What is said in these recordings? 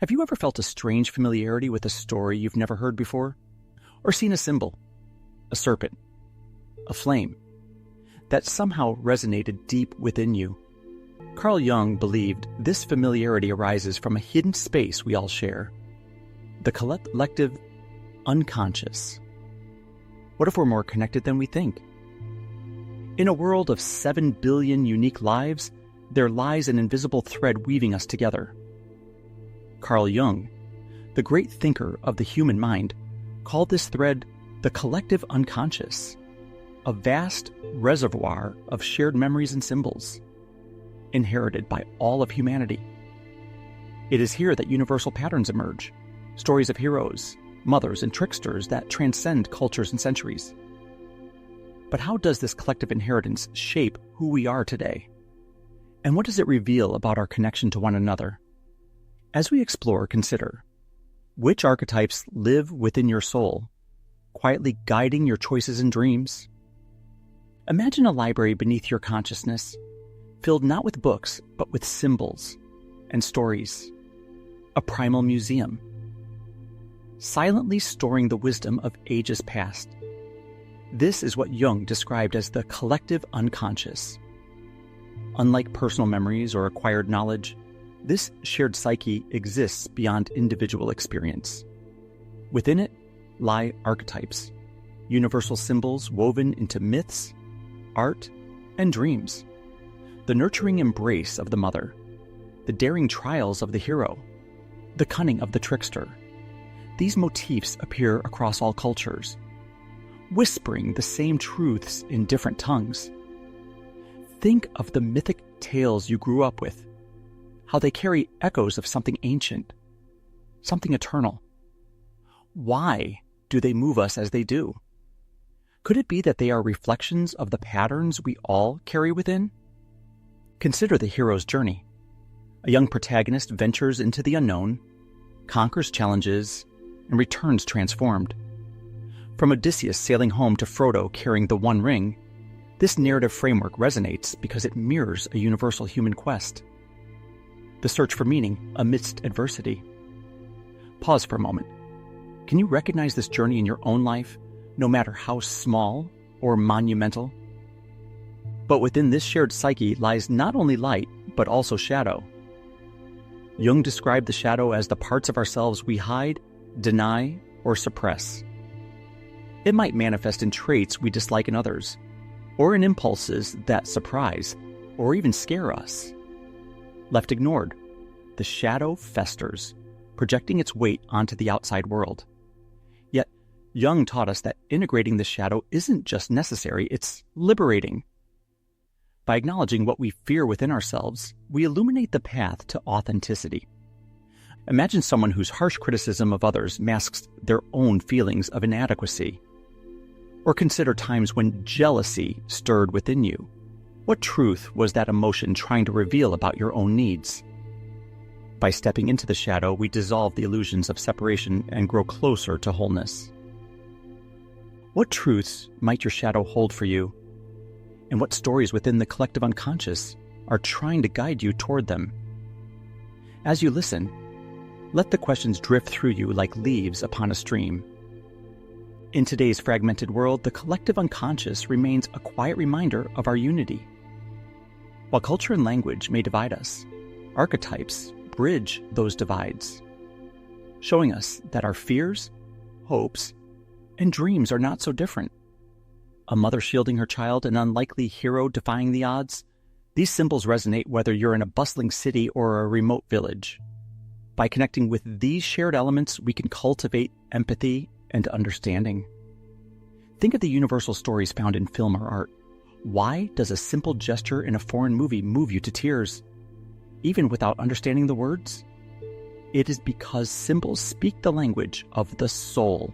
Have you ever felt a strange familiarity with a story you've never heard before? Or seen a symbol, a serpent, a flame, that somehow resonated deep within you? Carl Jung believed this familiarity arises from a hidden space we all share, the collective unconscious. What if we're more connected than we think? In a world of 7 billion unique lives, there lies an invisible thread weaving us together. Carl Jung, the great thinker of the human mind, called this thread the collective unconscious, a vast reservoir of shared memories and symbols, inherited by all of humanity. It is here that universal patterns emerge, stories of heroes, mothers, and tricksters that transcend cultures and centuries. But how does this collective inheritance shape who we are today? And what does it reveal about our connection to one another? As we explore, consider, which archetypes live within your soul, quietly guiding your choices and dreams? Imagine a library beneath your consciousness, filled not with books, but with symbols and stories, a primal museum, silently storing the wisdom of ages past. This is what Jung described as the collective unconscious. Unlike personal memories or acquired knowledge, this shared psyche exists beyond individual experience. Within it lie archetypes, universal symbols woven into myths, art, and dreams. The nurturing embrace of the mother, the daring trials of the hero, the cunning of the trickster. These motifs appear across all cultures, whispering the same truths in different tongues. Think of the mythic tales you grew up with, how they carry echoes of something ancient, something eternal. Why do they move us as they do? Could it be that they are reflections of the patterns we all carry within? Consider the hero's journey. A young protagonist ventures into the unknown, conquers challenges, and returns transformed. From Odysseus sailing home to Frodo carrying the One Ring, this narrative framework resonates because it mirrors a universal human quest, the search for meaning amidst adversity. Pause for a moment. Can you recognize this journey in your own life, no matter how small or monumental? But within this shared psyche lies not only light, but also shadow. Jung described the shadow as the parts of ourselves we hide, deny, or suppress. It might manifest in traits we dislike in others, or in impulses that surprise or even scare us. Left ignored, the shadow festers, projecting its weight onto the outside world. Yet, Jung taught us that integrating the shadow isn't just necessary, it's liberating. By acknowledging what we fear within ourselves, we illuminate the path to authenticity. Imagine someone whose harsh criticism of others masks their own feelings of inadequacy. Or consider times when jealousy stirred within you. What truth was that emotion trying to reveal about your own needs? By stepping into the shadow, we dissolve the illusions of separation and grow closer to wholeness. What truths might your shadow hold for you? And what stories within the collective unconscious are trying to guide you toward them? As you listen, let the questions drift through you like leaves upon a stream. In today's fragmented world, the collective unconscious remains a quiet reminder of our unity. While culture and language may divide us, archetypes bridge those divides, showing us that our fears, hopes, and dreams are not so different. A mother shielding her child, an unlikely hero defying the odds. These symbols resonate whether you're in a bustling city or a remote village. By connecting with these shared elements, we can cultivate empathy and understanding. Think of the universal stories found in film or art. Why does a simple gesture in a foreign movie move you to tears, even without understanding the words? It is because symbols speak the language of the soul,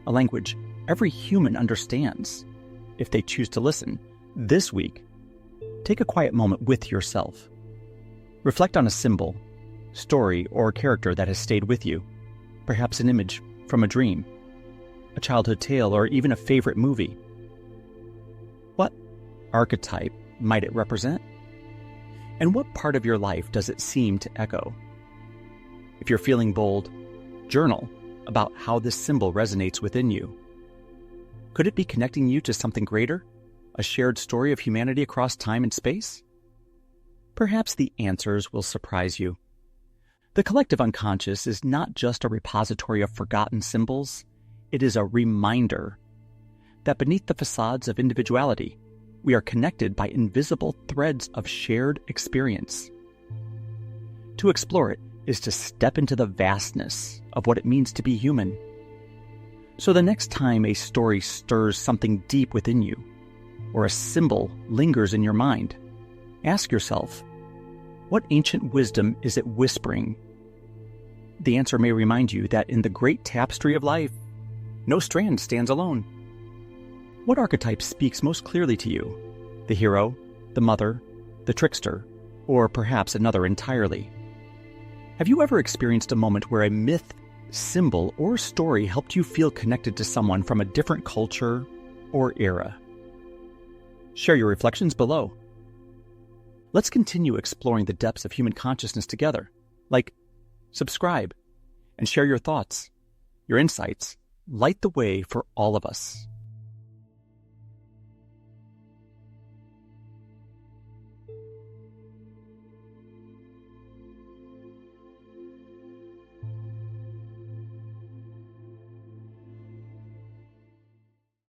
a language every human understands, if they choose to listen. This week, take a quiet moment with yourself. Reflect on a symbol, story, or character that has stayed with you, perhaps an image from a dream, a childhood tale, or even a favorite movie. What archetype might it represent? And what part of your life does it seem to echo? If you're feeling bold, journal about how this symbol resonates within you. Could it be connecting you to something greater? A shared story of humanity across time and space? Perhaps the answers will surprise you. The collective unconscious is not just a repository of forgotten symbols, it is a reminder that beneath the facades of individuality, we are connected by invisible threads of shared experience. To explore it is to step into the vastness of what it means to be human. So the next time a story stirs something deep within you, or a symbol lingers in your mind, ask yourself, what ancient wisdom is it whispering? The answer may remind you that in the great tapestry of life, no strand stands alone. What archetype speaks most clearly to you? The hero, the mother, the trickster, or perhaps another entirely? Have you ever experienced a moment where a myth, symbol, or story helped you feel connected to someone from a different culture or era? Share your reflections below. Let's continue exploring the depths of human consciousness together. Like, subscribe, and share your thoughts. Your insights light the way for all of us.